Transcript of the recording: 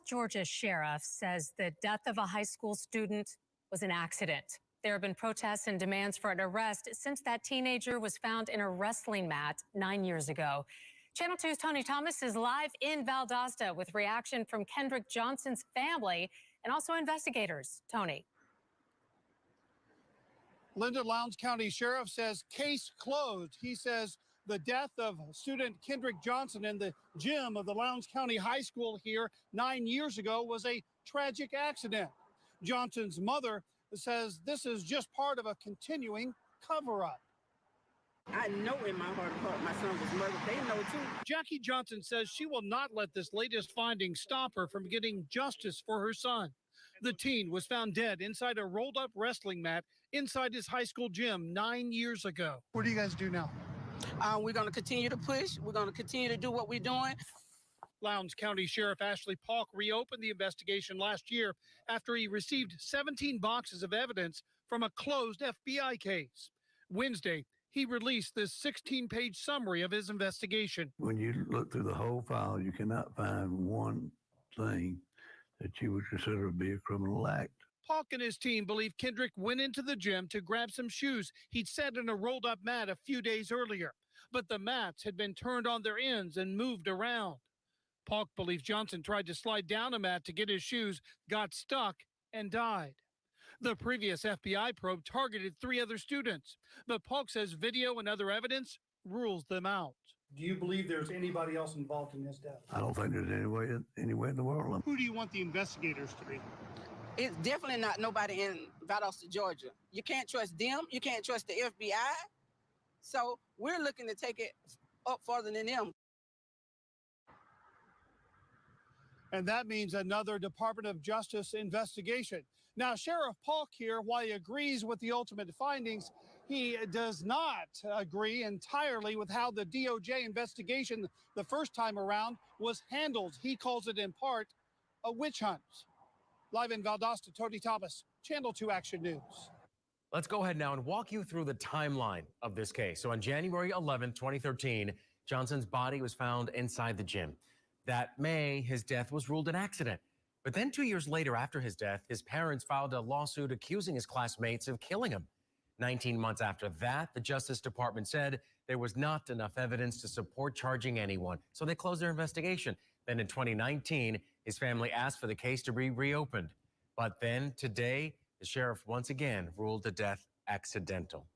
Georgia sheriff says the death of a high school student was an accident. There have been protests and demands for an arrest since that teenager was found in a wrestling mat 9 years ago. Channel 2's Tony Thomas is live in Valdosta with reaction from Kendrick Johnson's family and also investigators. Tony. Linda, Lowndes County Sheriff says case closed. He says the death of student Kendrick Johnson in the gym of the Lowndes County High School here 9 years ago was a tragic accident. Johnson's mother says this is just part of a continuing cover-up. I know in my heart of heart my son was murdered. They know too. Jackie Johnson says she will not let this latest finding stop her from getting justice for her son. The teen was found dead inside a rolled-up wrestling mat inside his high school gym 9 years ago. What do you guys do now? We're going to continue to push. We're going to continue to do what we're doing. Lowndes County Sheriff Ashley Paulk reopened the investigation last year after he received 17 boxes of evidence from a closed FBI case. Wednesday, he released this 16-page summary of his investigation. When you look through the whole file, you cannot find one thing that you would consider to be a criminal act. Paulk and his team believe Kendrick went into the gym to grab some shoes he'd set in a rolled-up mat a few days earlier, but the mats had been turned on their ends and moved around. Paulk believes Johnson tried to slide down a mat to get his shoes, got stuck, and died. The previous FBI probe targeted 3 other students, but Paulk says video and other evidence rules them out. Do you believe there's anybody else involved in this death? I don't think there's any way in the world. Who do you want the investigators to be? It's definitely not nobody in Valdosta, Georgia. You can't trust them. You can't trust the FBI. So we're looking to take it up further than them. And that means another Department of Justice investigation. Now, Sheriff Paulk here, while he agrees with the ultimate findings, he does not agree entirely with how the DOJ investigation the first time around was handled. He calls it in part a witch hunt. Live in Valdosta, Tony Thomas, Channel 2 Action News. Let's go ahead now and walk you through the timeline of this case. So on January 11, 2013, Johnson's body was found inside the gym. That May, his death was ruled an accident. But then 2 years later, after his death, his parents filed a lawsuit accusing his classmates of killing him. 19 months after that, the Justice Department said there was not enough evidence to support charging anyone, so they closed their investigation. Then in 2019, his family asked for the case to be reopened. But then today, the sheriff once again ruled the death accidental.